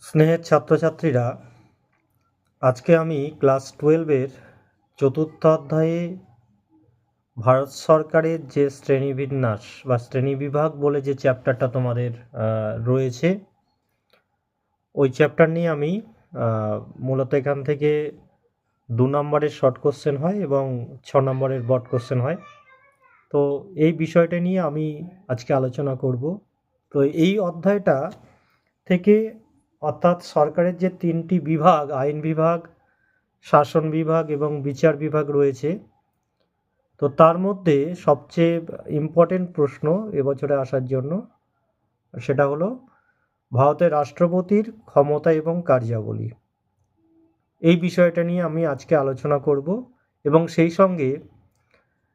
স্নেহের ছাত্রছাত্রীরা, আজকে আমি ক্লাস 12-এর চতুর্থ অধ্যায়ে ভারত সরকারের যে শ্রেণীবিন্যাস বা শ্রেণীবিভাগ বলে যে চ্যাপ্টারটা তোমাদের রয়েছে, ওই চ্যাপ্টার নিয়ে আমি মূলত এখান থেকে 2 নম্বরের শর্ট কোশ্চেন হয় এবং 6 নম্বরের বড় কোশ্চেন হয়। তো এই বিষয়টা নিয়ে আমি আজকে আলোচনা করব। তো এই অধ্যায়টা থেকে, অর্থাৎ সরকারের যে 3টি বিভাগ, আইন বিভাগ, শাসন বিভাগ এবং বিচার বিভাগ রয়েছে, তো তার মধ্যে সবচেয়ে ইম্পর্টেন্ট প্রশ্ন এবছরে আসার জন্য সেটা হলো ভারতের রাষ্ট্রপতির ক্ষমতা এবং কার্যাবলী। এই বিষয়টা নিয়ে আমি আজকে আলোচনা করব এবং সেই সঙ্গে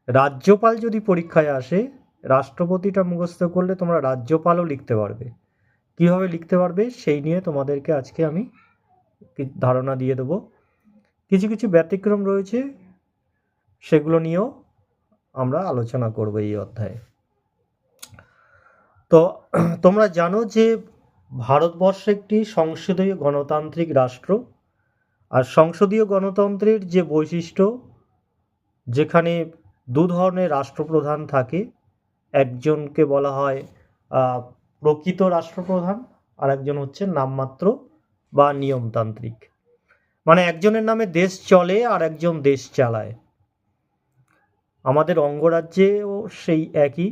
রাজ্যপাল যদি পরীক্ষায় আসে, রাষ্ট্রপতিটা মুখস্থ করলে তোমরা রাজ্যপালও লিখতে পারবে। কীভাবে লিখতে পারবে সেই নিয়ে তোমাদেরকে আজকে আমি ধারণা দিয়ে দেবো। কিছু কিছু ব্যতিক্রম রয়েছে, সেগুলো নিয়েও আমরা আলোচনা করব এই অধ্যায়ে। তো তোমরা জানো যে ভারতবর্ষ একটি সংসদীয় গণতান্ত্রিক রাষ্ট্র। আর সংসদীয় গণতন্ত্রের যে বৈশিষ্ট্য, যেখানে 2 ধরনের রাষ্ট্রপ্রধান থাকে, একজনকে বলা হয় প্রকৃত রাষ্ট্রপ্রধান, আর একজন হচ্ছে নামমাত্র বা নিয়মতান্ত্রিক। মানে একজনের নামে দেশ চলে আর একজন দেশ চালায়। আমাদের অঙ্গরাজ্যেও সেই একই,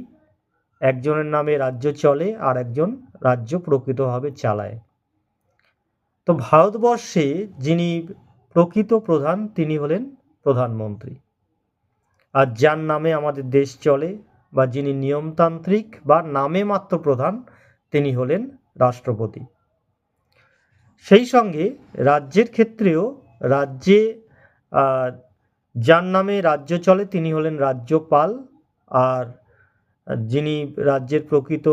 একজনের নামে রাজ্য চলে আর একজন রাজ্য প্রকৃতভাবে চালায়। তো ভারতবর্ষে যিনি প্রকৃত প্রধান তিনি হলেন প্রধানমন্ত্রী, আর যার নামে আমাদের দেশ চলে বা যিনি নিয়মতান্ত্রিক বা নামে মাত্র প্রধান তিনি হলেন রাষ্ট্রপতি। সেই সঙ্গে রাজ্যের ক্ষেত্রেও রাজ্যে যার নামে রাজ্য চলে তিনি হলেন রাজ্যপাল, আর যিনি রাজ্যের প্রকৃত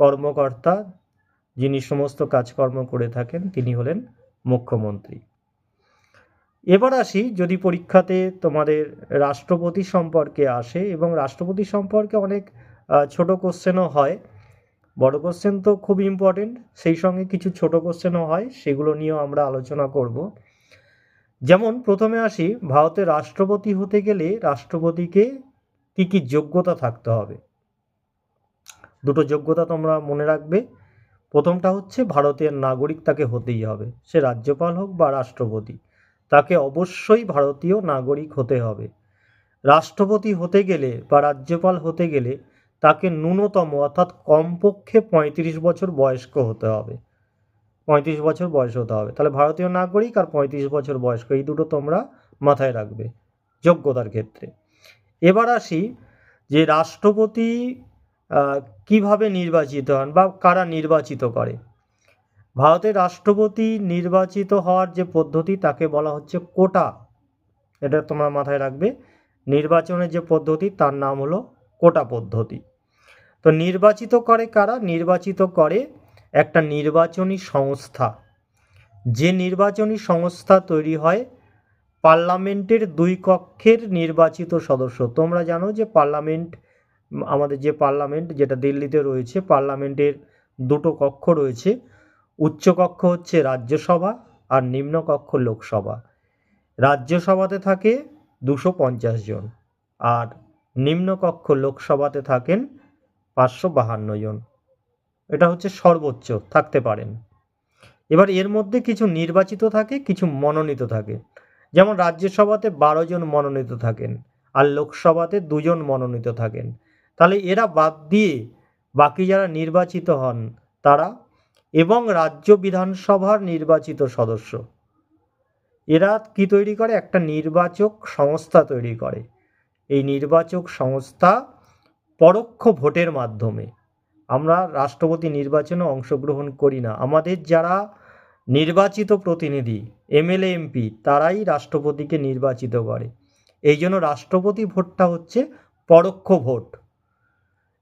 কর্মকর্তা, যিনি সমস্ত কাজকর্ম করে থাকেন তিনি হলেন মুখ্যমন্ত্রী। এবার আসি, যদি পরীক্ষাতে তোমাদের রাষ্ট্রপতি সম্পর্কে আসে, এবং রাষ্ট্রপতি সম্পর্কে অনেক ছোট কোশ্চেনও হয়, বড় কোশ্চেন তো খুব ইম্পর্টেন্ট, সেই সঙ্গে কিছু ছোট কোশ্চেনও হয়, সেগুলো নিয়েও আমরা আলোচনা করব। যেমন প্রথমে আসি, ভারতের রাষ্ট্রপতি হতে গেলে রাষ্ট্রপতিকে কি কি যোগ্যতা থাকতে হবে। দুটো যোগ্যতা তোমরা মনে রাখবে। প্রথমটা হচ্ছে ভারতের নাগরিক তাকে হতেই হবে, সে রাজ্যপাল হোক বা রাষ্ট্রপতি, তাকে অবশ্যই ভারতীয় নাগরিক হতে হবে। রাষ্ট্রপতি হতে গেলে বা রাজ্যপাল হতে গেলে তাকে ন্যূনতম অর্থাৎ কমপক্ষে 35 বছর বয়স্ক হতে হবে, 35 বছর বয়স হতে হবে। তাহলে ভারতীয় নাগরিক আর 35 বছর বয়স্ক, এই দুটো তোমরা মাথায় রাখবে যোগ্যতার ক্ষেত্রে। এবার আসি যে রাষ্ট্রপতি কিভাবে নির্বাচিত হন বা কারা নির্বাচিত করে। ভারতের রাষ্ট্রপতি নির্বাচিত হওয়ার যে পদ্ধতি তাকে বলা হচ্ছে কোটা। এটা তোমরা মাথায় রাখবে, নির্বাচনের যে পদ্ধতি তার নাম হলো কোটা পদ্ধতি। তো নির্বাচিত করে কারা? নির্বাচিত করে একটা নির্বাচনী সংস্থা। যে নির্বাচনী সংস্থা তৈরি হয় পার্লামেন্টের 2 কক্ষের নির্বাচিত সদস্য। তোমরা জানো যে পার্লামেন্ট, আমাদের যে পার্লামেন্ট যেটা দিল্লিতে রয়েছে, পার্লামেন্টের 2টো কক্ষ রয়েছে। উচ্চ কক্ষ হচ্ছে রাজ্যসভা আর নিম্ন কক্ষ লোকসভা। রাজ্যসভাতে থাকে 250 জন আর নিম্ন কক্ষ লোকসভাতে থাকেন 552 জন। এটা হচ্ছে সর্বোচ্চ থাকতে পারেন। এবার এর মধ্যে কিছু নির্বাচিত থাকে, কিছু মনোনীত থাকে। যেমন রাজ্যসভাতে 12 জন মনোনীত থাকেন আর লোকসভাতে 2 জন মনোনীত থাকেন। তাহলে এরা বাদ দিয়ে বাকি যারা নির্বাচিত হন তারা, এবং রাজ্য বিধানসভার নির্বাচিত সদস্য, এরা কি তৈরি করে? একটা নির্বাচক সংস্থা তৈরি করে। এই নির্বাচক সংস্থা পরোক্ষ ভোটের মাধ্যমে, আমরা রাষ্ট্রপতি নির্বাচনে অংশগ্রহণ করি না, আমাদের যারা নির্বাচিত প্রতিনিধি এমএলএ এমপি তারাই রাষ্ট্রপতিকে নির্বাচিত করে। এই জন্য রাষ্ট্রপতি ভোটটা হচ্ছে পরোক্ষ ভোট,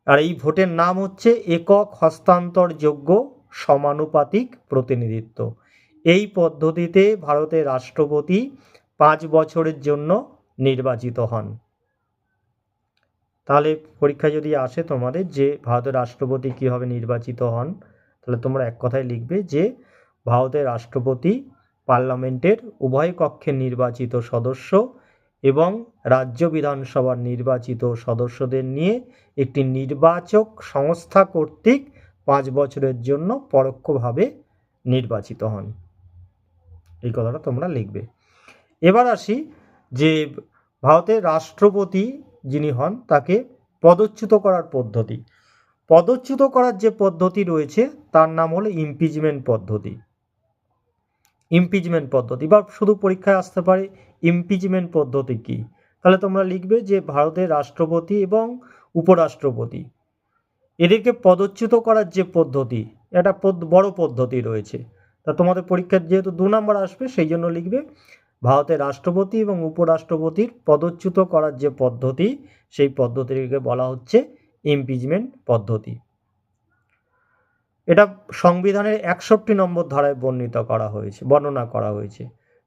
আর এই ভোটের নাম হচ্ছে একক হস্তান্তরযোগ্য সমানুপাতিক প্রতিনিধিত্ব। এই পদ্ধতিতে ভারতের রাষ্ট্রপতি 5 বছরের জন্য নির্বাচিত হন। তাহলে পরীক্ষা যদি আসে তোমাদের যে ভারতের রাষ্ট্রপতি কীভাবে নির্বাচিত হন, তাহলে তোমরা এক কথায় লিখবে যে ভারতের রাষ্ট্রপতি পার্লামেন্টের উভয় কক্ষের নির্বাচিত সদস্য এবং রাজ্য বিধানসভার নির্বাচিত সদস্যদের নিয়ে একটি নির্বাচক সংস্থা কর্তৃক 5 বছরের জন্য পরোক্ষভাবে নির্বাচিত হন। এই কথাটা তোমরা লিখবে। এবার আসি যে ভারতের রাষ্ট্রপতি যিনি হন তাকে পদচ্যুত করার পদ্ধতি। পদচ্যুত করার যে পদ্ধতি রয়েছে তার নাম হলো ইমপিচমেন্ট পদ্ধতি। ইমপিচমেন্ট পদ্ধতি বা শুধু পরীক্ষায় আসতে পারে ইমপিচমেন্ট পদ্ধতি কি, তাহলে তোমরা লিখবে যে ভারতের রাষ্ট্রপতি এবং উপরাষ্ট্রপতি এদেরকে পদচ্যুত করার যে পদ্ধতি, একটা বড় পদ্ধতি রয়েছে। তা তোমাদের পরীক্ষার যেহেতু 2 নম্বর আসবে সেই জন্য লিখবে ভারতের রাষ্ট্রপতি এবং উপরাষ্ট্রপতির পদচ্যুত করার যে পদ্ধতি সেই পদ্ধতিকে বলা হচ্ছে ইমপিচমেন্ট পদ্ধতি। এটা সংবিধানের 61 নম্বর ধারায় বর্ণনা করা হয়েছে।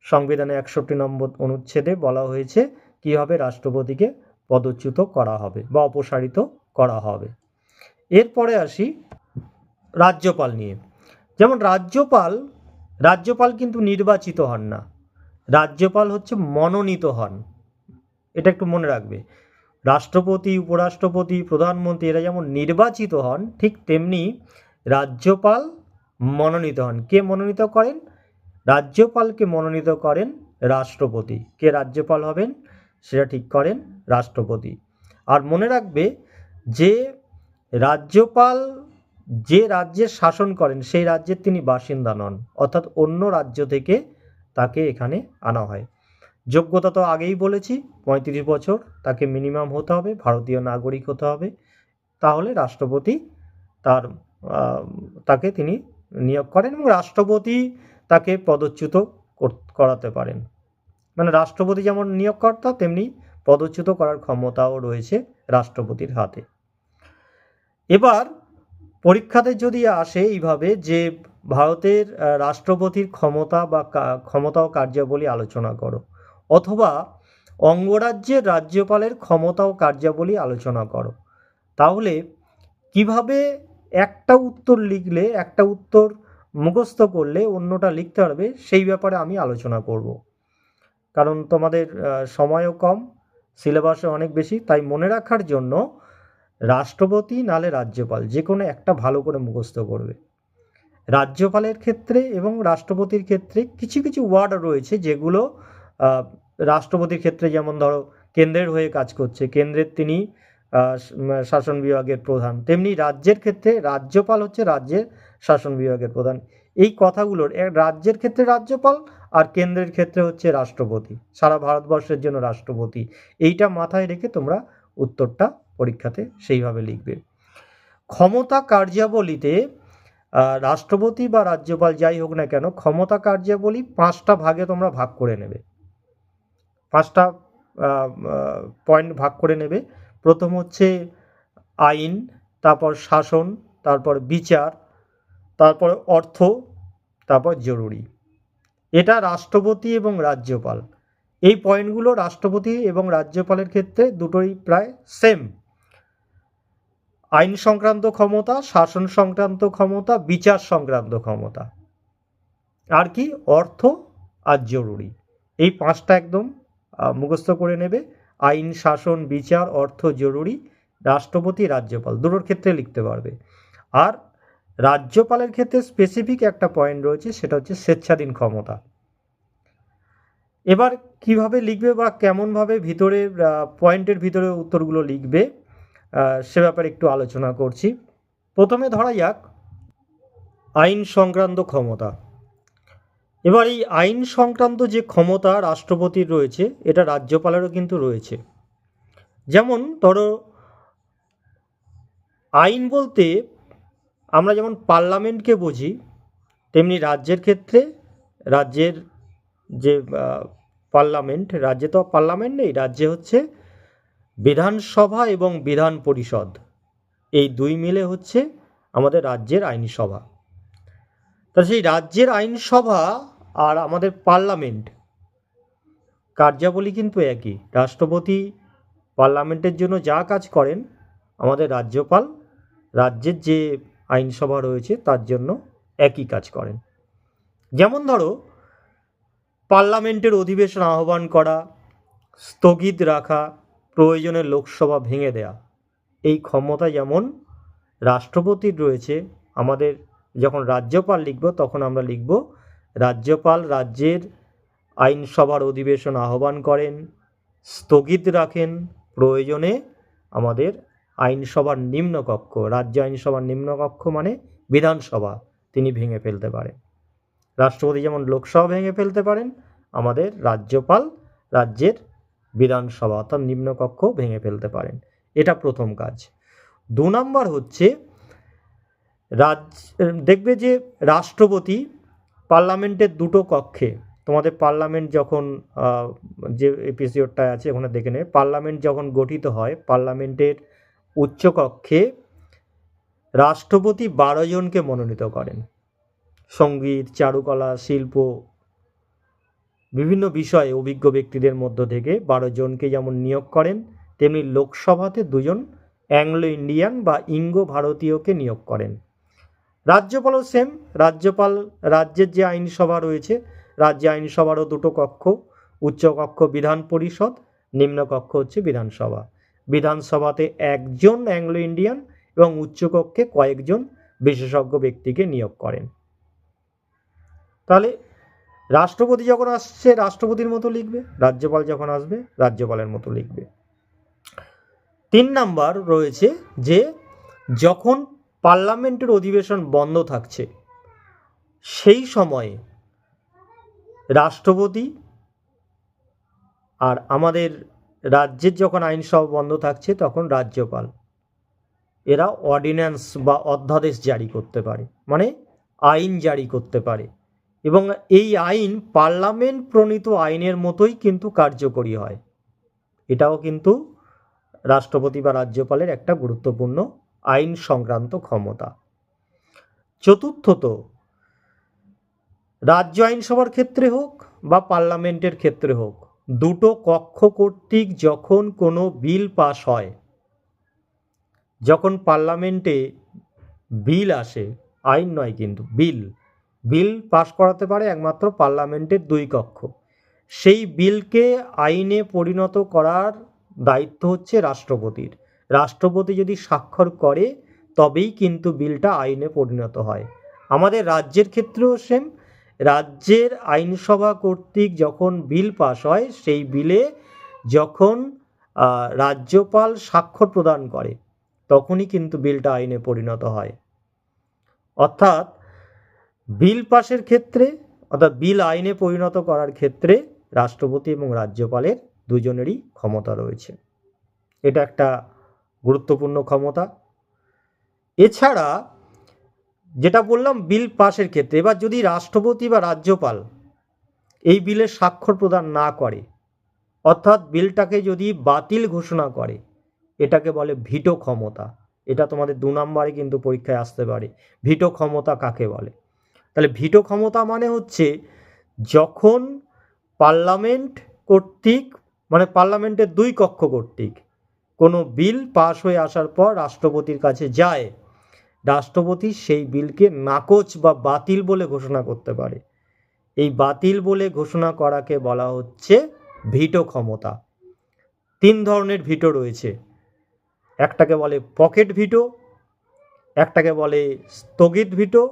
সংবিধানের 61 নম্বর অনুচ্ছেদে বলা হয়েছে কিভাবে রাষ্ট্রপতিকে পদচ্যুত করা হবে বা অপসারিত করা হবে। এরপরে আসি রাজ্যপাল নিয়ে। যেমন রাজ্যপাল কিন্তু নির্বাচিত হন না, রাজ্যপাল হচ্ছে মনোনীত হন। এটা একটু মনে রাখবে। রাষ্ট্রপতি, উপরাষ্ট্রপতি, প্রধানমন্ত্রী এরা যেমন নির্বাচিত হন, ঠিক তেমনি রাজ্যপাল মনোনীত হন। কে মনোনীত করেন? রাজ্যপালকে মনোনীত করেন রাষ্ট্রপতি। কে রাজ্যপাল হবেন সেটা ঠিক করেন রাষ্ট্রপতি। আর মনে রাখবে যে রাজ্যপাল যে রাজ্যের শাসন করেন সেই রাজ্যের তিনি বাসিন্দা নন, অর্থাৎ অন্য রাজ্য থেকে তাকে এখানে আনা হয়। যোগ্যতা তো আগেই বলেছি, 35 বছর তাকে মিনিমাম হতে হবে, ভারতীয় নাগরিক হতে হবে, তাহলে রাষ্ট্রপতি তাকে তিনি নিয়োগ করেন এবং রাষ্ট্রপতি তাকে পদচ্যুত করাতে পারেন। মানে রাষ্ট্রপতি যেমন নিয়োগকর্তা তেমনি পদচ্যুত করার ক্ষমতাও রয়েছে রাষ্ট্রপতির হাতে। এবার পরীক্ষাতে যদি আসে এইভাবে যে ভারতের রাষ্ট্রপতির ক্ষমতা ও কার্যাবলী আলোচনা করো, অথবা অঙ্গরাজ্যের রাজ্যপালের ক্ষমতা ও কার্যাবলী আলোচনা করো, তাহলে কিভাবে একটা উত্তর লিখলে, একটা উত্তর মুখস্থ করলে অন্যটা লিখতে পারবে সেই ব্যাপারে আমি আলোচনা করব। কারণ তোমাদের সময়ও কম, সিলেবাসে অনেক বেশি, তাই মনে রাখার জন্য রাষ্ট্রপতি নালে রাজ্যপাল যে কোনো একটা ভালো করে মুখস্থ করবে। রাজ্যপালের ক্ষেত্রে এবং রাষ্ট্রপতির ক্ষেত্রে কিছু কিছু ওয়ার্ড রয়েছে যেগুলো রাষ্ট্রপতির ক্ষেত্রে, যেমন ধরো কেন্দ্রের হয়ে কাজ করছে, কেন্দ্রের তিনি শাসন বিভাগের প্রধান, তেমনি রাজ্যের ক্ষেত্রে রাজ্যপাল হচ্ছে রাজ্যের শাসন বিভাগের প্রধান। এই কথাগুলোর রাজ্যের ক্ষেত্রে রাজ্যপাল আর কেন্দ্রের ক্ষেত্রে হচ্ছে রাষ্ট্রপতি, সারা ভারতবর্ষের জন্য রাষ্ট্রপতি। এইটা মাথায় রেখে তোমরা উত্তরটা পরীক্ষাতে সেইভাবে লিখবে। ক্ষমতা কার্যাবলীতে রাষ্ট্রপতি বা রাজ্যপাল যাই হোক না কেন, ক্ষমতা কার্যাবলী 5টা ভাগে তোমরা ভাগ করে নেবে, 5টা পয়েন্ট ভাগ করে নেবে। প্রথম হচ্ছে আইন, তারপর শাসন, তারপর বিচার, তারপর অর্থ, তারপর জরুরি। এটা রাষ্ট্রপতি এবং রাজ্যপাল, এই পয়েন্টগুলো রাষ্ট্রপতি এবং রাজ্যপালের ক্ষেত্রে দুটোই প্রায় সেম। আইন সংক্রান্ত ক্ষমতা, শাসন সংক্রান্ত ক্ষমতা, বিচার সংক্রান্ত ক্ষমতা, আর কি অর্থ আর জরুরি। এই 5টা একদম মুখস্থ করে নেবে। আইন, শাসন, বিচার, অর্থ, জরুরি, রাষ্ট্রপতি, রাজ্যপাল দুটোর ক্ষেত্রে লিখতে পারবে। আর রাজ্যপালের ক্ষেত্রে স্পেসিফিক একটা পয়েন্ট রয়েছে, সেটা হচ্ছে স্বেচ্ছাধীন ক্ষমতা। এবার কিভাবে লিখবে বা কেমনভাবে ভিতরে পয়েন্টের ভিতরে উত্তরগুলো লিখবে সে ব্যাপারে একটু আলোচনা করছি। প্রথমে ধরা যাক আইন সংক্রান্ত ক্ষমতা। এবার এই আইন সংক্রান্ত যে ক্ষমতা রাষ্ট্রপতির রয়েছে, এটা রাজ্যপালেরও কিন্তু রয়েছে। যেমন ধরো আইন বলতে আমরা যেমন পার্লামেন্টকে বুঝি, তেমনি রাজ্যের ক্ষেত্রে রাজ্যের যে পার্লামেন্ট, রাজ্যে তো পার্লামেন্ট নেই, রাজ্যে হচ্ছে বিধানসভা এবং বিধান পরিষদ, এই দুই মিলে হচ্ছে আমাদের রাজ্যের আইনসভা। তা সেই রাজ্যের আইনসভা আর আমাদের পার্লামেন্ট কার্যাবলী কিন্তু একই। রাষ্ট্রপতি পার্লামেন্টের জন্য যা কাজ করেন, আমাদের রাজ্যপাল রাজ্যের যে আইনসভা রয়েছে তার জন্য একই কাজ করেন। যেমন ধরো পার্লামেন্টের অধিবেশন আহ্বান করা, স্থগিত রাখা, প্রয়োজনে লোকসভা ভেঙে দেয়া, এই ক্ষমতা যেমন রাষ্ট্রপতির রয়েছে, আমাদের যখন রাজ্যপাল লিখব তখন আমরা লিখব রাজ্যপাল রাজ্যের আইনসভার অধিবেশন আহ্বান করেন, স্থগিত রাখেন, প্রয়োজনে আমাদের আইনসভার নিম্নকক্ষ, রাজ্য আইনসভার নিম্নকক্ষ মানে বিধানসভা, তিনি ভেঙে ফেলতে পারেন। রাষ্ট্রপতি যেমন লোকসভা ভেঙে ফেলতে পারেন, আমাদের রাজ্যপাল রাজ্যের বিধানসভা অর্থাৎ নিম্নকক্ষ ভেঙে ফেলতে পারেন। এটা প্রথম কাজ। 2 নম্বর হচ্ছে দেখবে যে রাষ্ট্রপতি পার্লামেন্টের দুটো কক্ষে, তোমাদের পার্লামেন্ট যখন যে এপিসোডটা আছে ওখানে দেখে নেবে, পার্লামেন্ট যখন গঠিত হয় পার্লামেন্টের উচ্চকক্ষে রাষ্ট্রপতি 12 জনকে মনোনীত করেন। সঙ্গীত, চারুকলা, শিল্প, বিভিন্ন বিষয়ে অভিজ্ঞ ব্যক্তিদের মধ্য থেকে 12 জনকে যেমন নিয়োগ করেন, তেমনি লোকসভাতে 2 জন অ্যাংলো ইন্ডিয়ান বা ইঙ্গো ভারতীয়কে নিয়োগ করেন। রাজ্যপালও সেম, রাজ্যপাল রাজ্যের যে আইনসভা রয়েছে, রাজ্য আইনসভারও দুটো কক্ষ, উচ্চকক্ষ বিধান পরিষদ, নিম্নকক্ষ হচ্ছে বিধানসভা। বিধানসভাতে 1 জন অ্যাংলো ইন্ডিয়ান এবং উচ্চকক্ষে কয়েকজন বিশেষজ্ঞ ব্যক্তিকে নিয়োগ করেন। তাহলে রাষ্ট্রপতি যখন আসছে রাষ্ট্রপতির মতো লিখবে, রাজ্যপাল যখন আসবে রাজ্যপালের মতো লিখবে। 3 নাম্বার রয়েছে যে যখন পার্লামেন্টের অধিবেশন বন্ধ থাকছে সেই সময়ে রাষ্ট্রপতি আর আমাদের রাজ্যের যখন আইনসভা বন্ধ থাকছে তখন রাজ্যপাল, এরা অর্ডিন্যান্স বা অধ্যাদেশ জারি করতে পারে, মানে আইন জারি করতে পারে, এবং এই আইন পার্লামেন্ট প্রণীত আইনের মতোই কিন্তু কার্যকরী হয়। এটাও কিন্তু রাষ্ট্রপতি বা রাজ্যপালের একটা গুরুত্বপূর্ণ আইন সংক্রান্ত ক্ষমতা। চতুর্থত, রাজ্য আইনসভার ক্ষেত্রে হোক বা পার্লামেন্টের ক্ষেত্রে হোক, দুটো কক্ষ কর্তৃক যখন কোনো বিল পাস হয়, যখন পার্লামেন্টে বিল আসে, আইন নয় কিন্তু বিল পাস করাতে পারে একমাত্র পার্লামেন্টের 2 কক্ষ, সেই বিলকে আইনে পরিণত করার দায়িত্ব হচ্ছে রাষ্ট্রপতির। রাষ্ট্রপতি যদি স্বাক্ষর করে তবেই কিন্তু বিলটা আইনে পরিণত হয়। আমাদের রাজ্যের ক্ষেত্রেও সেম, রাজ্যের আইনসভা কর্তৃক যখন বিল পাস হয় সেই বিলে যখন রাজ্যপাল স্বাক্ষর প্রদান করে তখনই কিন্তু বিলটা আইনে পরিণত হয়। অর্থাৎ বিল পাসের ক্ষেত্রে, অর্থাৎ বিল আইনে পরিণত করার ক্ষেত্রে রাষ্ট্রপতি এবং রাজ্যপালের দুজনেরই ক্ষমতা রয়েছে। এটা একটা গুরুত্বপূর্ণ ক্ষমতা। এছাড়া যেটা বললাম বিল পাসের ক্ষেত্রে, এবার যদি রাষ্ট্রপতি বা রাজ্যপাল এই বিলে স্বাক্ষর প্রদান না করে, অর্থাৎ বিলটাকে যদি বাতিল ঘোষণা করে, এটাকে বলে ভিটো ক্ষমতা। এটা তোমাদের 2 নম্বরে কিন্তু পরীক্ষায় আসতে পারে, ভিটো ক্ষমতা কাকে বলে। তাহলে ভিটো ক্ষমতা মানে হচ্ছে যখন পার্লামেন্ট কর্তৃক, মানে পার্লামেন্টের 2 কক্ষ কর্তৃক কোনো বিল পাস হয়ে আসার পর রাষ্ট্রপতির কাছে যায়, রাষ্ট্রপতি সেই বিলকে নাকচ বা বাতিল বলে ঘোষণা করতে পারে। এই বাতিল বলে ঘোষণা করাকে বলা হচ্ছে ভিটো ক্ষমতা। 3 ধরনের ভিটো রয়েছে, একটাকে বলে পকেট ভিটো, একটাকে বলে স্থগিত ভিটো,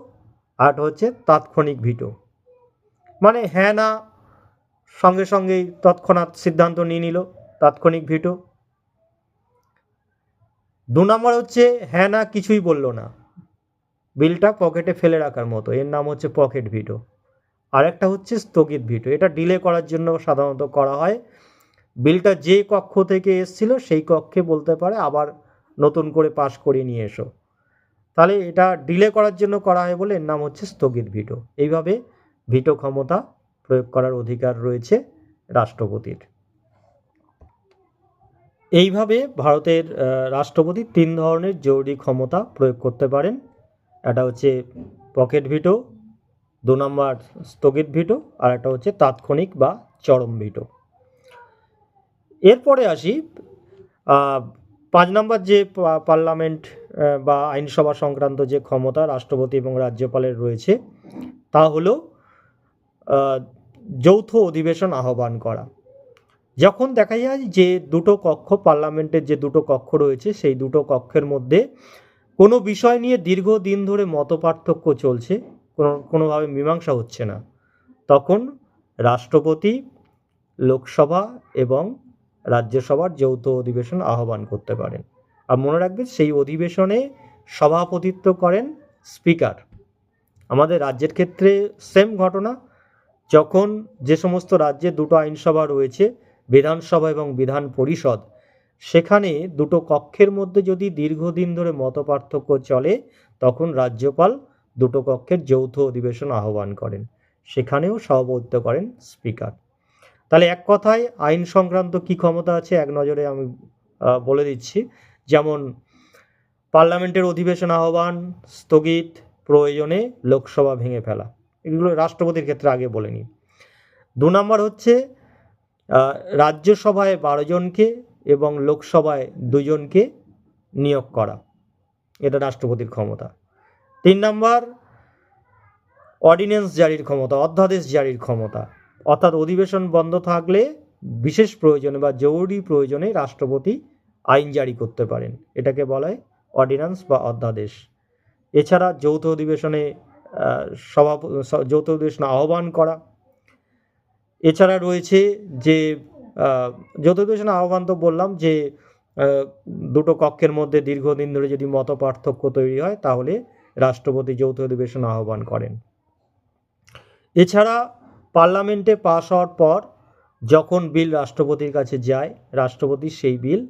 আর হচ্ছে তাৎক্ষণিক ভিটো, মানে হ্যাঁ না সঙ্গে সঙ্গেই তৎক্ষণাৎ সিদ্ধান্ত নিয়ে নিল, তাৎক্ষণিক ভিটো। 2 নম্বর হচ্ছে হ্যাঁ না কিছুই বলল না, বিলটা পকেটে ফেলে রাখার মতো, এর নাম হচ্ছে পকেট ভিটো। আর একটা হচ্ছে স্থগিত ভিটো, এটা ডিলে করার জন্য সাধারণত করা হয়। বিলটা যে কক্ষ থেকে এসেছিল সেই কক্ষে বলতে পারে আবার নতুন করে পাস করিয়ে নিয়ে এসো, তাহলে এটা ডিলে করার জন্য করা হয় বলে এর নাম হচ্ছে স্থগিত ভিটো। এইভাবে ভিটো ক্ষমতা প্রয়োগ করার অধিকার রয়েছে রাষ্ট্রপতির। এইভাবে ভারতের রাষ্ট্রপতি 3 ধরনের জরুরি ক্ষমতা প্রয়োগ করতে পারেন। একটা হচ্ছে পকেট ভিটো, 2 নম্বর স্থগিত ভিটো, আর একটা হচ্ছে তাৎক্ষণিক বা চরম ভিটো। এরপরে আসি 5 নম্বর যে পার্লামেন্ট বা আইনসভা সংক্রান্ত যে ক্ষমতা রাষ্ট্রপতি এবং রাজ্যপালের রয়েছে তা হলো যৌথ অধিবেশন আহ্বান করা। যখন দেখা যায় যে দুটো কক্ষ, পার্লামেন্টের যে দুটো কক্ষ রয়েছে সেই দুটো কক্ষের মধ্যে কোনো বিষয় নিয়ে দীর্ঘদিন ধরে মতপার্থক্য চলছে, কোনোভাবে মীমাংসা হচ্ছে না, তখন রাষ্ট্রপতি লোকসভা এবং রাজ্যসভার যৌথ অধিবেশন আহ্বান করতে পারেন। আর মনে রাখবেন সেই অধিবেশনে সভাপতিত্ব করেন স্পিকার। আমাদের রাজ্যের ক্ষেত্রে সেম ঘটনা। যখন যে সমস্ত রাজ্যে দুটো আইনসভা রয়েছে, বিধানসভা এবং বিধান পরিষদ, সেখানে দুটো কক্ষের মধ্যে যদি দীর্ঘদিন ধরে মতপার্থক্য চলে তখন রাজ্যপাল দুটো কক্ষের যৌথ অধিবেশন আহ্বান করেন, সেখানেও সভাপতিত্ব করেন স্পিকার। তাহলে এক কথায় আইন সংক্রান্ত কি ক্ষমতা আছে এক নজরে আমি বলে দিচ্ছি। যেমন পার্লামেন্টের অধিবেশন আহ্বান, স্থগিত, প্রয়োজনে লোকসভা ভেঙে ফেলা, এগুলো রাষ্ট্রপতির ক্ষেত্রে আগে বলে নিই। 2 নম্বর হচ্ছে রাজ্যসভায় 12 জনকে এবং লোকসভায় 2 জনকে নিয়োগ করা, এটা রাষ্ট্রপতির ক্ষমতা। 3 নম্বর অর্ডিন্যান্স জারির ক্ষমতা, অধ্যাদেশ জারির ক্ষমতা, অর্থাৎ অধিবেশন বন্ধ থাকলে বিশেষ প্রয়োজনে বা জরুরি প্রয়োজনে রাষ্ট্রপতি আইন জারি করতে পারেন, এটাকে বলা হয় অর্ডিন্যান্স বা অধ্যাদেশ। এছাড়া যৌথ অধিবেশনে যৌথ অধিবেশন আহ্বান করা। এছাড়া রয়েছে যে যৌথ অধিবেশন আহ্বান তো বললাম যে দুটো কক্ষের মধ্যে দীর্ঘদিন ধরে যদি মত পার্থক্য তৈরি হয় তাহলে রাষ্ট্রপতি যৌথ অধিবেশন আহ্বান করেন। এছাড়া পার্লামেন্টে পাশ হওয়ার পর যখন বিল রাষ্ট্রপতির কাছে যায়, রাষ্ট্রপতি সেই বিল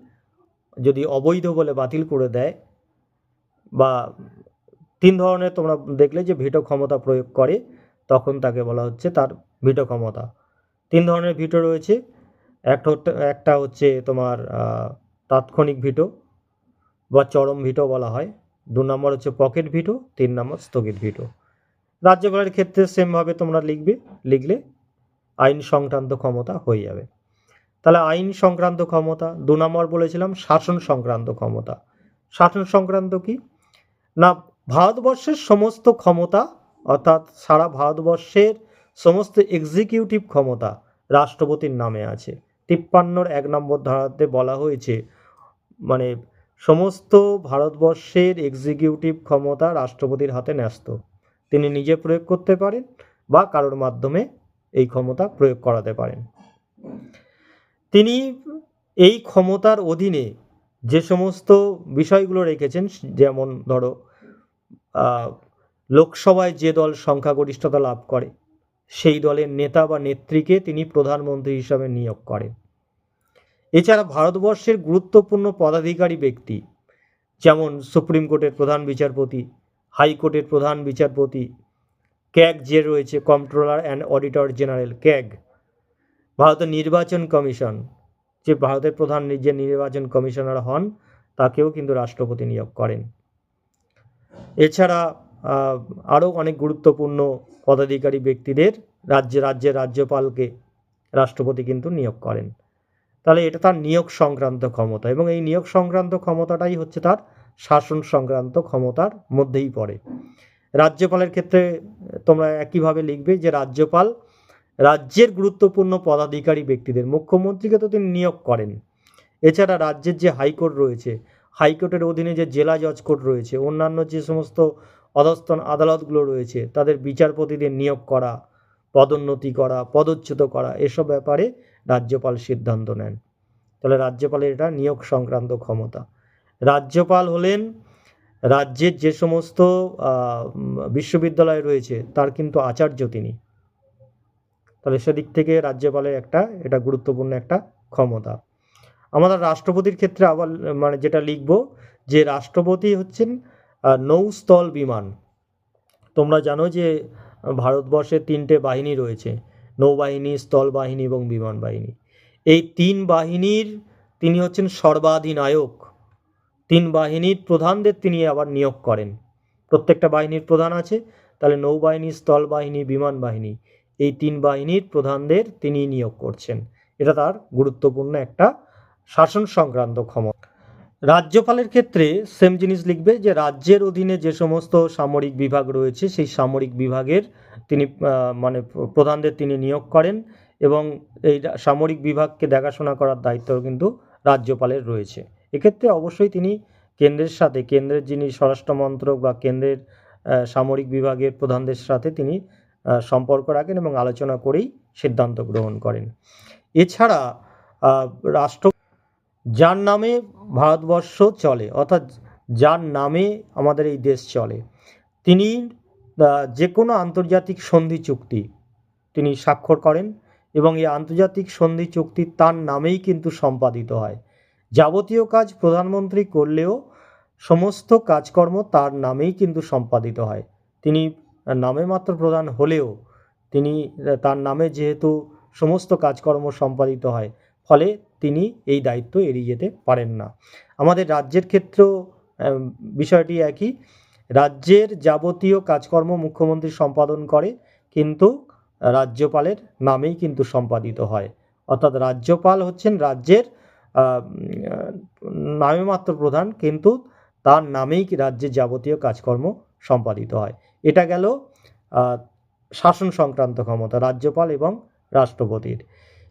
যদি অবৈধ বলে বাতিল করে দেয়, বা 3 ধরনের তোমরা দেখলে যে ভিটো ক্ষমতা প্রয়োগ করে, তখন তাকে বলা হচ্ছে তার ভিটো ক্ষমতা। 3 ধরনের ভিটো রয়েছে। একটা হচ্ছে তোমার তাৎক্ষণিক ভিটো বা চরম ভিটো বলা হয়। 2 নম্বর হচ্ছে পকেট ভিটো, 3 নম্বর স্থগিত ভিটো। রাজ্যপালের ক্ষেত্রে সেমভাবে তোমরা লিখলে আইন সংক্রান্ত ক্ষমতা হয়ে যাবে। তাহলে আইন সংক্রান্ত ক্ষমতা। 2 নম্বর বলেছিলাম শাসন সংক্রান্ত ক্ষমতা। শাসন সংক্রান্ত কি না, ভারতবর্ষের সমস্ত ক্ষমতা অর্থাৎ সারা ভারতবর্ষের সমস্ত এক্সিকিউটিভ ক্ষমতা রাষ্ট্রপতির নামে আছে। 53 1 নম্বর ধারাতে বলা হয়েছে মানে সমস্ত ভারতবর্ষের এক্সিকিউটিভ ক্ষমতা রাষ্ট্রপতির হাতে ন্যস্ত। তিনি নিজে প্রয়োগ করতে পারেন বা কারোর মাধ্যমে এই ক্ষমতা প্রয়োগ করাতে পারেন। তিনি এই ক্ষমতার অধীনে যে সমস্ত বিষয়গুলো রেখেছেন, যেমন ধরো লোকসভায় যে দল সংখ্যাগরিষ্ঠতা লাভ করে সেই দলের নেতা বা নেত্রীকে তিনি প্রধানমন্ত্রী হিসাবে নিয়োগ করেন। এছাড়া ভারতবর্ষের গুরুত্বপূর্ণ পদাধিকারী ব্যক্তি যেমন সুপ্রিম কোর্টের প্রধান বিচারপতি, হাইকোর্টের প্রধান বিচারপতি, ক্যাগ যে রয়েছে controller and auditor general CAG, ভারতের নির্বাচন কমিশন যে ভারতের প্রধান যে নির্বাচন কমিশনার হন তাকেও কিন্তু রাষ্ট্রপতি নিয়োগ করেন। এছাড়া আরও অনেক গুরুত্বপূর্ণ পদাধিকারী ব্যক্তিদের রাজ্যের রাজ্যপালকে রাষ্ট্রপতি কিন্তু নিয়োগ করেন। তাহলে এটা তার নিয়োগ সংক্রান্ত ক্ষমতা, এবং এই নিয়োগ সংক্রান্ত ক্ষমতাটাই হচ্ছে তার শাসন সংক্রান্ত ক্ষমতার মধ্যেই পড়ে। রাজ্যপালের ক্ষেত্রে তোমরা একইভাবে লিখবে যে রাজ্যপাল রাজ্যের গুরুত্বপূর্ণ পদাধিকারী ব্যক্তিদের, মুখ্যমন্ত্রীকে তো তিনি নিয়োগ করেন। এছাড়া রাজ্যের যে হাইকোর্ট রয়েছে, হাইকোর্টের অধীনে যে জেলা জজ কোর্ট রয়েছে, অন্যান্য যে সমস্ত অধস্তন আদালতগুলো রয়েছে তাদের বিচারপতিদের নিয়োগ করা, পদোন্নতি করা, পদচ্যুত করা, এসব ব্যাপারে রাজ্যপাল সিদ্ধান্ত নেন। তাহলে রাজ্যপালের এটা নিয়োগ সংক্রান্ত ক্ষমতা। রাজ্যপাল হলেন রাজ্যের যে সমস্ত বিশ্ববিদ্যালয় রয়েছে তার কিন্তু আচার্য তিনি। তাহলে সেদিক থেকে রাজ্যপালের এটা গুরুত্বপূর্ণ একটা ক্ষমতা। আমাদের রাষ্ট্রপতির ক্ষেত্রে আবার যেটা লিখব যে রাষ্ট্রপতি হচ্ছেন নৌস্থল বিমান। তোমরা জানো যে ভারতবর্ষে 3টে বাহিনী রয়েছে, নৌবাহিনী, স্থল বাহিনী এবং বিমান বাহিনী। এই 3 বাহিনীর তিনি হচ্ছেন সর্বাধিনায়ক। 3 বাহিনীর প্রধানদের তিনি আবার নিয়োগ করেন। প্রত্যেকটা বাহিনীর প্রধান আছে, তাহলে নৌবাহিনী, স্থল বাহিনী, বিমান বাহিনী, এই 3 বাহিনীর প্রধানদের তিনি নিয়োগ করছেন। এটা তার গুরুত্বপূর্ণ একটা শাসন সংক্রান্ত ক্ষমতা। রাজ্যপালের ক্ষেত্রে সেম জিনিস লিখবে যে রাজ্যের অধীনে যে সমস্ত সামরিক বিভাগ রয়েছে সেই সামরিক বিভাগের তিনি মানে প্রধানদের তিনি নিয়োগ করেন এবং এই সামরিক বিভাগকে দেখাশোনা করার দায়িত্ব কিন্তু রাজ্যপালের রয়েছে। এক্ষেত্রে অবশ্যই তিনি কেন্দ্রের সাথে, কেন্দ্রের যিনি স্বরাষ্ট্র মন্ত্রক বা কেন্দ্রের সামরিক বিভাগের প্রধানদের সাথে তিনি সম্পর্ক রাখেন এবং আলোচনা করেই সিদ্ধান্ত গ্রহণ করেন। এছাড়া রাষ্ট্র যার নামে ভারতবর্ষ চলে, অর্থাৎ যার নামে আমাদের এই দেশ চলে, তিনি যে কোনো আন্তর্জাতিক সন্ধি চুক্তি তিনি স্বাক্ষর করেন এবং এই আন্তর্জাতিক সন্ধি চুক্তি তার নামেই কিন্তু সম্পাদিত হয়। যাবতীয় কাজ প্রধানমন্ত্রী করলেও সমস্ত কাজকর্ম তার নামেই কিন্তু সম্পাদিত হয়। তিনি নামে মাত্র প্রধান হলেও তিনি তার নামে যেহেতু সমস্ত কাজকর্ম সম্পাদিত হয়, ফলে তিনি এই দায়িত্ব এড়িয়ে যেতে পারেন না। আমাদের রাজ্যের ক্ষেত্রেও বিষয়টি একই। রাজ্যের যাবতীয় কাজকর্ম মুখ্যমন্ত্রী সম্পাদন করে, কিন্তু রাজ্যপালের নামেই কিন্তু সম্পাদিত হয়। অর্থাৎ রাজ্যপাল হচ্ছেন রাজ্যের নামেমাত্র প্রধান, কিন্তু তার নামেই রাজ্যের যাবতীয় কাজকর্ম সম্পাদিত হয়। এটা গেল শাসন সংক্রান্ত ক্ষমতা রাজ্যপাল এবং রাষ্ট্রপতির।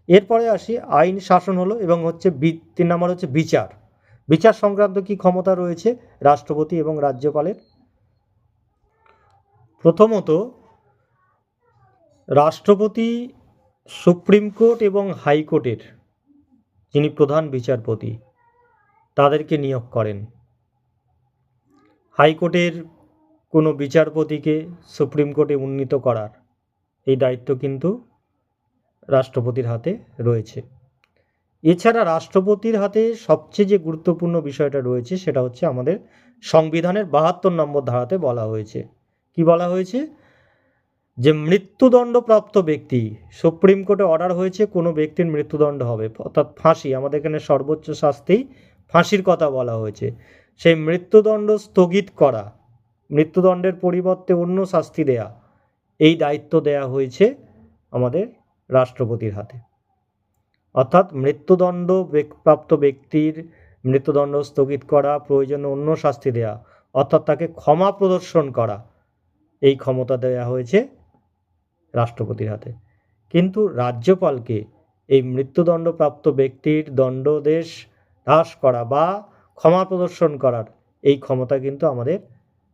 এরপরে আসি আইন শাসন হলো এবং হচ্ছে 3 নম্বর হচ্ছে বিচার। বিচার সংক্রান্ত কি ক্ষমতা রয়েছে রাষ্ট্রপতি এবং রাজ্যপালের? প্রথমত, রাষ্ট্রপতি সুপ্রিম কোর্ট এবং হাইকোর্টের যিনি প্রধান বিচারপতি তাদেরকে নিয়োগ করেন। হাইকোর্টের কোনো বিচারপতিকে সুপ্রিম কোর্টে উন্নীত করার এই দায়িত্ব কিন্তু রাষ্ট্রপতির হাতে রয়েছে। এছাড়া রাষ্ট্রপতির হাতে সবচেয়ে যে গুরুত্বপূর্ণ বিষয়টা রয়েছে সেটা হচ্ছে আমাদের সংবিধানের 72 নম্বর ধারাতে বলা হয়েছে। কি বলা হয়েছে? যে মৃত্যুদণ্ডপ্রাপ্ত ব্যক্তি, সুপ্রিম কোর্টে অর্ডার হয়েছে কোনো ব্যক্তির মৃত্যুদণ্ড হবে, অর্থাৎ ফাঁসি, আমাদের এখানে সর্বোচ্চ শাস্তি ফাঁসির কথা বলা হয়েছে। সেই মৃত্যুদণ্ড স্থগিত করা, মৃত্যুদণ্ডের পরিবর্তে অন্য শাস্তি দেয়া, এই দায়িত্ব দেয়া হয়েছে আমাদের রাষ্ট্রপতির হাতে। অর্থাৎ মৃত্যুদণ্ড প্রাপ্ত ব্যক্তির মৃত্যুদণ্ড স্থগিত করা, প্রয়োজনে অন্য শাস্তি দেয়া, অর্থাৎ তাকে ক্ষমা প্রদর্শন করা, এই ক্ষমতা দেওয়া হয়েছে রাষ্ট্রপতির হাতে। কিন্তু রাজ্যপালকে এই মৃত্যুদণ্ডপ্রাপ্ত ব্যক্তির দণ্ডাদেশ হ্রাস করা বা ক্ষমা প্রদর্শন করার এই ক্ষমতা কিন্তু আমাদের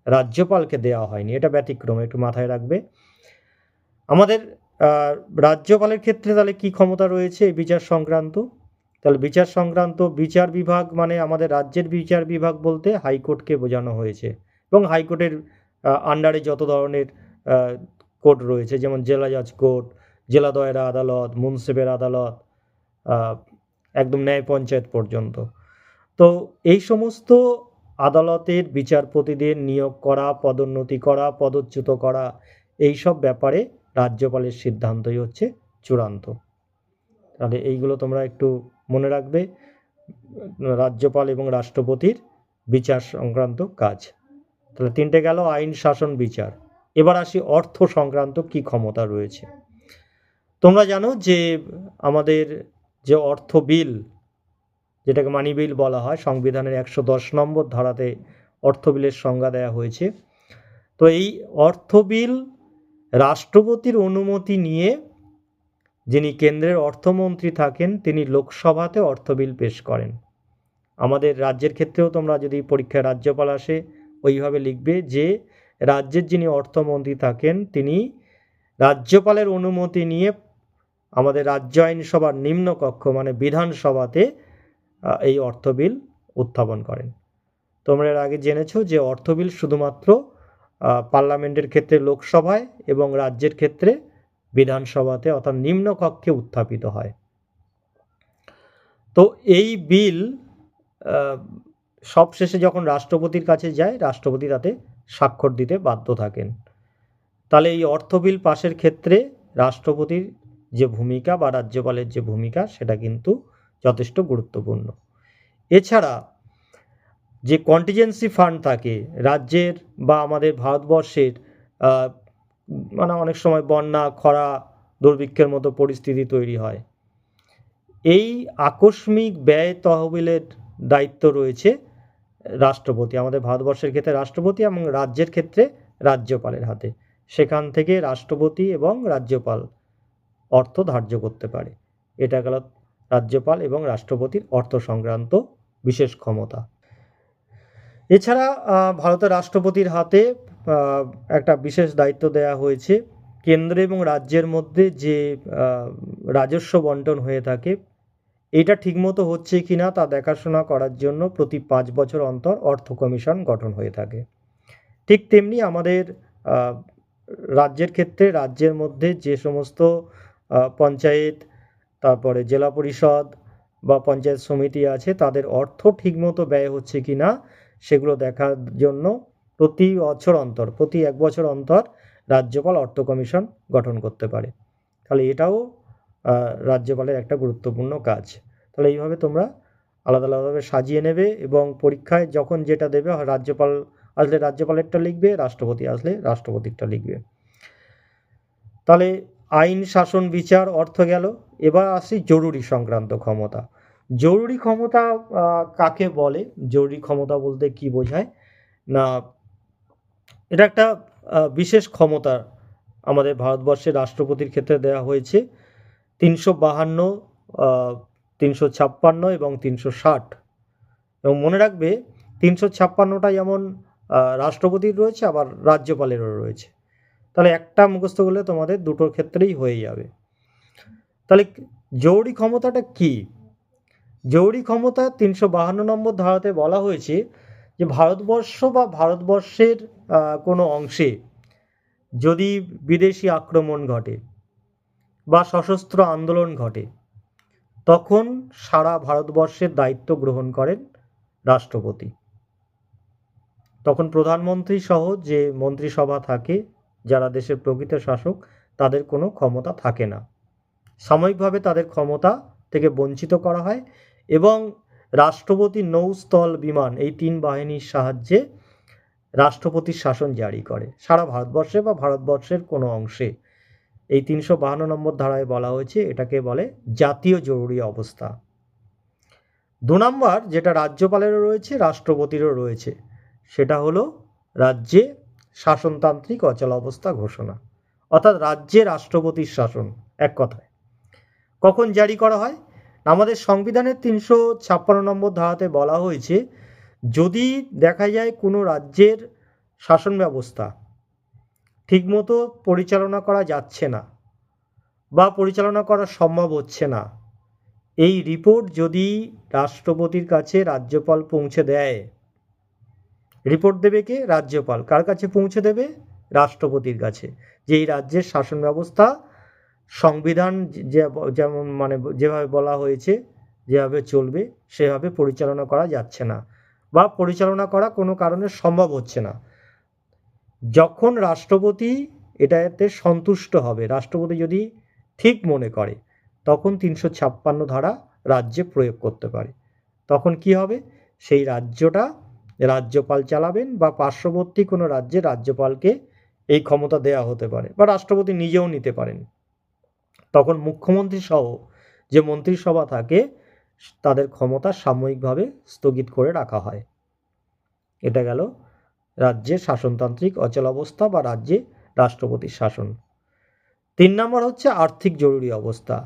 রাজ্যপালকে দেওয়া হয়নি। এটা ব্যতিক্রম, একটু মাথায় রাখবে। আমাদের রাজ্যপালের ক্ষেত্রে তাহলে কি ক্ষমতা রয়েছে এই বিচার সংক্রান্ত? তাহলে বিচার সংক্রান্ত বিচার বিভাগ মানে আমাদের রাজ্যের বিচার বিভাগ বলতে হাইকোর্টকে বোঝানো হয়েছে এবং হাইকোর্টের আন্ডারে যত ধরনের কোর্ট রয়েছে, যেমন জেলা জজ কোর্ট, জেলা দায়রা আদালত, মুন্সিফের আদালত, একদম ন্যায় পঞ্চায়েত পর্যন্ত। তো এই সমস্ত আদালতের বিচারপতিদের নিয়োগ করা, পদোন্নতি করা, পদচ্যুত করা, এই সব ব্যাপারে রাজ্যপালের সিদ্ধান্তই হচ্ছে চূড়ান্ত। তাহলে এইগুলো তোমরা একটু মনে রাখবে, রাজ্যপাল এবং রাষ্ট্রপতির বিচার সংক্রান্ত কাজ। তাহলে 3টে গেল, আইন, শাসন, বিচার। এবার আসি অর্থ সংক্রান্ত কি ক্ষমতা রয়েছে। তোমরা জানো যে আমাদের যে অর্থ বিল, যেটাকে মানি বিল বলা হয়, সংবিধানের 110 নম্বর ধারাতে অর্থ বিলের সংজ্ঞা দেওয়া হয়েছে। তো এই অর্থ বিল রাষ্ট্রপতির অনুমতি নিয়ে যিনি কেন্দ্রের অর্থমন্ত্রী থাকেন তিনি লোকসভাতে অর্থ বিল পেশ করেন। আমাদের রাজ্যের ক্ষেত্রেও তোমরা যদি পরীক্ষায় রাজ্যপাল আসে ওইভাবে লিখবে যে রাজ্যের যিনি অর্থমন্ত্রী থাকেন তিনি রাজ্যপালের অনুমতি নিয়ে আমাদের রাজ্য আইনসভার নিম্নকক্ষ মানে বিধানসভাতে এই অর্থ বিল উত্থাপন করেন। তোমরা এর আগে জেনেছো যে অর্থ বিল শুধুমাত্র পার্লামেন্টের ক্ষেত্রে লোকসভায় এবং রাজ্যের ক্ষেত্রে বিধানসভাতে অর্থাৎ নিম্নকক্ষে উত্থাপিত হয়। তো এই বিল সবশেষে যখন রাষ্ট্রপতির কাছে যায়, রাষ্ট্রপতি তাতে স্বাক্ষর দিতে বাধ্য থাকেন। তাহলে এই অর্থ বিল পাশের ক্ষেত্রে রাষ্ট্রপতির যে ভূমিকা বা রাজ্যপালের যে ভূমিকা সেটা কিন্তু যথেষ্ট গুরুত্বপূর্ণ। এছাড়া যে কন্টিজেন্সি ফান্ড থাকে রাজ্যের বা আমাদের ভারতবর্ষের, মানে অনেক সময় বন্যা, খরা, দুর্ভিক্ষের মতো পরিস্থিতি তৈরি হয়, এই আকস্মিক ব্যয় তহবিলের দায়িত্ব রয়েছে রাষ্ট্রপতি, আমাদের ভারতবর্ষের ক্ষেত্রে রাষ্ট্রপতি এবং রাজ্যের ক্ষেত্রে রাজ্যপালের হাতে। সেখান থেকে রাষ্ট্রপতি এবং রাজ্যপাল অর্থ ধার্য করতে পারে। এটা গেল রাজ্যপাল এবং রাষ্ট্রপতির অর্থ সংক্রান্ত বিশেষ ক্ষমতা। এছাড়া ভারতের রাষ্ট্রপতির হাতে একটা বিশেষ দায়িত্ব দেওয়া হয়েছে, কেন্দ্র এবং রাজ্যের মধ্যে যে রাজস্ব বন্টন হয়ে থাকে এটা ঠিকমতো হচ্ছে কি না তা দেখাশোনা করার জন্য প্রতি 5 বছর অন্তর অর্থ কমিশন গঠন হয়ে থাকে। ঠিক তেমনি আমাদের রাজ্যের ক্ষেত্রে রাজ্যের মধ্যে যে সমস্ত পঞ্চায়েত, তারপরে জেলা পরিষদ বা পঞ্চায়েত সমিতি আছে তাদের অর্থ ঠিকমতো ব্যয় হচ্ছে কি না সেগুলো দেখার জন্য প্রতি 1 বছর অন্তর রাজ্যপাল অর্থ কমিশন গঠন করতে পারে। তাহলে এটাও রাজ্যপালের একটা গুরুত্বপূর্ণ কাজ। তাহলে এইভাবে তোমরা আলাদা আলাদাভাবে সাজিয়ে নেবে এবং পরীক্ষায় যখন যেটা দেবে, রাজ্যপাল আসলে রাজ্যপালেরটা লিখবে, রাষ্ট্রপতি আসলে রাষ্ট্রপতিরটা লিখবে। তাহলে আইন, শাসন, বিচার, অর্থ গেল। এবার আসি জরুরি সংক্রান্ত ক্ষমতা। জরুরি ক্ষমতা কাকে বলে? জরুরি ক্ষমতা বলতে কি বোঝায় না, এটা একটা বিশেষ ক্ষমতা আমাদের ভারতবর্ষের রাষ্ট্রপতির ক্ষেত্রে দেওয়া হয়েছে। 352, 356 এবং 360। এবং মনে রাখবে 356টা যেমন রাষ্ট্রপতির রয়েছে আবার রাজ্যপালেরও রয়েছে। তাহলে একটা মুখস্থ করলে তোমাদের দুটোর ক্ষেত্রেই হয়ে যাবে। তাহলে জরুরি ক্ষমতাটা কি? জরুরি ক্ষমতা 352 নম্বর ধারাতে বলা হয়েছে যে ভারতবর্ষ বা ভারতবর্ষের কোনো অংশে যদি বিদেশি আক্রমণ ঘটে বা সশস্ত্র আন্দোলন ঘটে তখন সারা ভারতবর্ষের দায়িত্ব গ্রহণ করেন রাষ্ট্রপতি। তখন প্রধানমন্ত্রী সহ যে মন্ত্রিসভা থাকে, যারা দেশের প্রকৃত শাসক, তাদের কোনো ক্ষমতা থাকে না। সাময়িকভাবে তাদের ক্ষমতা থেকে বঞ্চিত করা হয় এবং রাষ্ট্রপতি নৌ, স্থল, বিমান এই 3 বাহিনীর সাহায্যে রাষ্ট্রপতির শাসন জারি করে সারা ভারতবর্ষে বা ভারতবর্ষের কোনো অংশে। এই 352 নম্বর ধারায় বলা হয়েছে এটাকে বলে জাতীয় জরুরি অবস্থা। 2 নম্বর যেটা রাজ্যপালেরও রয়েছে, রাষ্ট্রপতিরও রয়েছে, সেটা হলো রাজ্যে শাসনতান্ত্রিক অচলাবস্থা ঘোষণা, অর্থাৎ রাজ্যে রাষ্ট্রপতির শাসন। এক কথায় কখন জারি করা হয়? আমাদের সংবিধানের 356 নম্বর ধারাতে বলা হয়েছে যদি দেখা যায় কোনো রাজ্যের শাসন ব্যবস্থা ঠিকমতো পরিচালনা করা যাচ্ছে না বা পরিচালনা করা সম্ভব হচ্ছে না, এই রিপোর্ট যদি রাষ্ট্রপতির কাছে রাজ্যপাল পৌঁছে দেয়, রিপোর্ট দেবে কে? রাজ্যপাল। কার কাছে পৌঁছে দেবে? রাষ্ট্রপতির কাছে, যে এই রাজ্যের শাসন ব্যবস্থা সংবিধান যেমন মানে যেভাবে বলা হয়েছে যেভাবে চলবে সেভাবে পরিচালনা করা যাচ্ছে না বা পরিচালনা করা কোনো কারণে সম্ভব হচ্ছে না। যখন রাষ্ট্রপতি এটাতে সন্তুষ্ট হবে, রাষ্ট্রপতি যদি ঠিক মনে করে, তখন 356 ধারা রাজ্যে প্রয়োগ করতে পারে। তখন কি হবে? সেই রাজ্যটা রাজ্যপাল চালাবেন বা পার্শ্ববর্তী কোনো রাজ্যের রাজ্যপালকে এই ক্ষমতা দেয়া হতে পারে বা রাষ্ট্রপতি নিজেও নিতে পারেন। তখন মুখ্যমন্ত্রী সহ যে মন্ত্রিসভা থাকে তাদের ক্ষমতা সাময়িকভাবে স্থগিত করে রাখা হয়। এটা গেল রাজ্যের শাসনতান্ত্রিক অচলাবস্থা বা রাজ্যে রাষ্ট্রপতির শাসন। 3 নম্বর হচ্ছে আর্থিক জরুরি অবস্থা।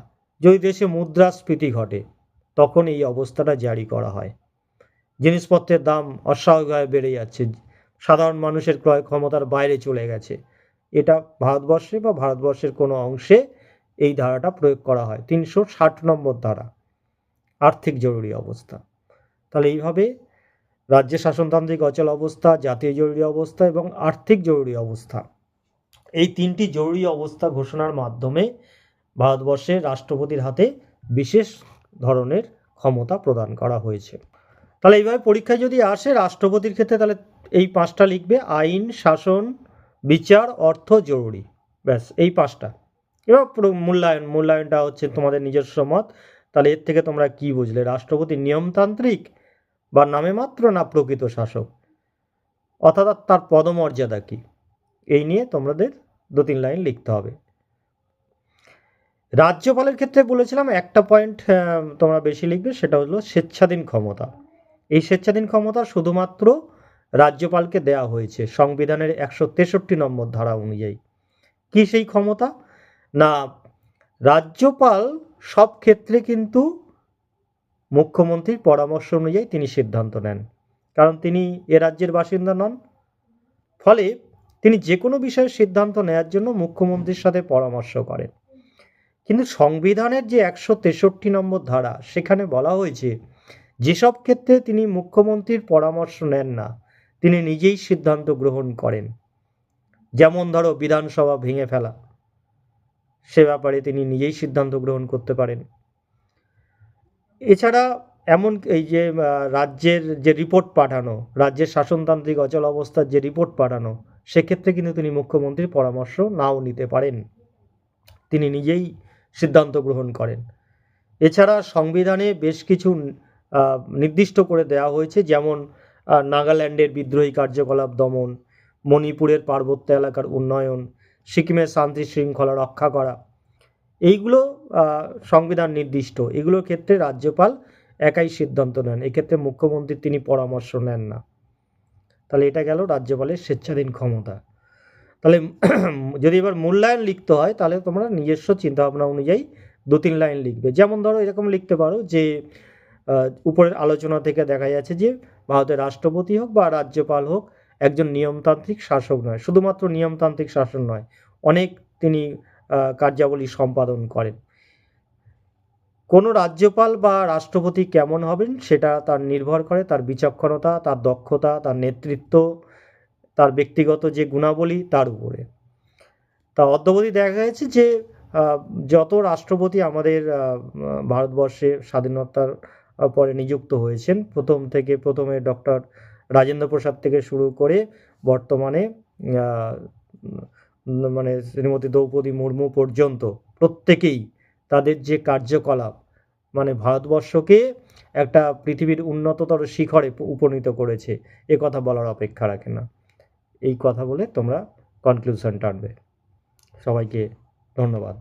যদি দেশে মুদ্রাস্ফীতি ঘটে তখন এই অবস্থাটা জারি করা হয়। জিনিসপত্রের দাম অস্বাভাবিকভাবে বেড়ে যাচ্ছে, সাধারণ মানুষের ক্রয় ক্ষমতার বাইরে চলে গেছে, এটা ভারতবর্ষে বা ভারতবর্ষের কোনো অংশে এই ধারাটা প্রয়োগ করা হয়। 360 নম্বর ধারা, আর্থিক জরুরি অবস্থা। তাহলে এইভাবে রাজ্যের শাসনতান্ত্রিক অচল অবস্থা, জাতীয় জরুরি অবস্থা এবং আর্থিক জরুরি অবস্থা, এই 3টি জরুরি অবস্থা ঘোষণার মাধ্যমে ভারতবর্ষের রাষ্ট্রপতির হাতে বিশেষ ধরনের ক্ষমতা প্রদান করা হয়েছে। তাহলে এইভাবে পরীক্ষায় যদি আসে রাষ্ট্রপতির ক্ষেত্রে, তাহলে এই 5টা লিখবে: আইন, শাসন, বিচার, অর্থ, জরুরি। ব্যাস এই 5টা। এবার পুরো মূল্যায়নটা হচ্ছে তোমাদের নিজস্ব মত। তাহলে এর থেকে তোমরা কি বুঝলে? রাষ্ট্রপতি নিয়মতান্ত্রিক বা নামে মাত্র না প্রকৃত শাসক, অর্থাৎ তার পদমর্যাদা কি, এই নিয়ে তোমাদের 2-3 লাইন লিখতে হবে। রাজ্যপালের ক্ষেত্রে বলেছিলাম একটা পয়েন্ট তোমরা বেশি লিখবে, সেটা হলো স্বেচ্ছাধীন ক্ষমতা। এই স্বেচ্ছাধীন ক্ষমতা শুধুমাত্র রাজ্যপালকে দেয়া হয়েছে সংবিধানের 163 নম্বর ধারা অনুযায়ী। কি সেই ক্ষমতা? না, রাজ্যপাল সব ক্ষেত্রে কিন্তু মুখ্যমন্ত্রীর পরামর্শ অনুযায়ী তিনি সিদ্ধান্ত নেন, কারণ তিনি এ রাজ্যের বাসিন্দা নন। ফলে তিনি যে কোনো বিষয়ে সিদ্ধান্ত নেওয়ার জন্য মুখ্যমন্ত্রীর সাথে পরামর্শ করেন। কিন্তু সংবিধানের যে 163 নম্বর ধারা, সেখানে বলা হয়েছে যেসব ক্ষেত্রে তিনি মুখ্যমন্ত্রীর পরামর্শ নেন না, তিনি নিজেই সিদ্ধান্ত গ্রহণ করেন। যেমন ধরো বিধানসভা ভেঙে ফেলা, সে ব্যাপারে তিনি নিজেই সিদ্ধান্ত গ্রহণ করতে পারেন। এছাড়া এমন এই যে রাজ্যের যে রিপোর্ট পাঠানো, রাজ্যের শাসনতান্ত্রিক অচল অবস্থার যে রিপোর্ট পাঠানো, সেক্ষেত্রে কিন্তু তিনি মুখ্যমন্ত্রীর পরামর্শ নাও নিতে পারেন, তিনি নিজেই সিদ্ধান্ত গ্রহণ করেন। এছাড়া সংবিধানে বেশ কিছু নির্দিষ্ট করে দেওয়া হয়েছে, যেমন নাগাল্যান্ডের বিদ্রোহী কার্যকলাপ দমন, মণিপুরের পার্বত্য এলাকার উন্নয়ন, সিকিমের শান্তি শৃঙ্খলা রক্ষা করা, এইগুলো সংবিধান নির্দিষ্ট। এগুলোর ক্ষেত্রে রাজ্যপাল একাই সিদ্ধান্ত নেন, এক্ষেত্রে মুখ্যমন্ত্রীর তিনি পরামর্শ নেন না। তাহলে এটা গেল রাজ্যপালের স্বেচ্ছাধীন ক্ষমতা। তাহলে যদি এবার মূল্যায়ন লিখতে হয়, তাহলে তোমরা নিজস্ব চিন্তাভাবনা অনুযায়ী 2-3 লাইন লিখবে। যেমন ধরো এরকম লিখতে পারো যে উপরের আলোচনা থেকে দেখা যাচ্ছে যে ভারতের রাষ্ট্রপতি হোক বা রাজ্যপাল হোক একজন নিয়মতান্ত্রিক শাসক নয়, শুধুমাত্র নিয়মতান্ত্রিক শাসন নয়, অনেক তিনি কার্যাবলী সম্পাদন করেন। কোনো রাজ্যপাল বা রাষ্ট্রপতি কেমন হবেন সেটা তার নির্ভর করে তার বিচক্ষণতা, তার দক্ষতা, তার নেতৃত্ব, তার ব্যক্তিগত যে গুণাবলী তার উপরে। তা অদ্যাবধি দেখা গেছে যে যত রাষ্ট্রপতি আমাদের ভারতবর্ষে স্বাধীনতার পরে নিযুক্ত হয়েছেন, প্রথমে ডক্টর রাজেন্দ্র প্রসাদ থেকে শুরু করে বর্তমানে মানে শ্রীমতী দ্রৌপদী মুর্মু পর্যন্ত, প্রত্যেকেই তাদের যে কার্যকলাপ মানে ভারতবর্ষকে একটা পৃথিবীর উন্নততর শিখরে উপনীত করেছে, এ কথা বলার অপেক্ষা রাখে না। এই কথা বলে তোমরা কনক্লুশন টানবে। সবাইকে ধন্যবাদ।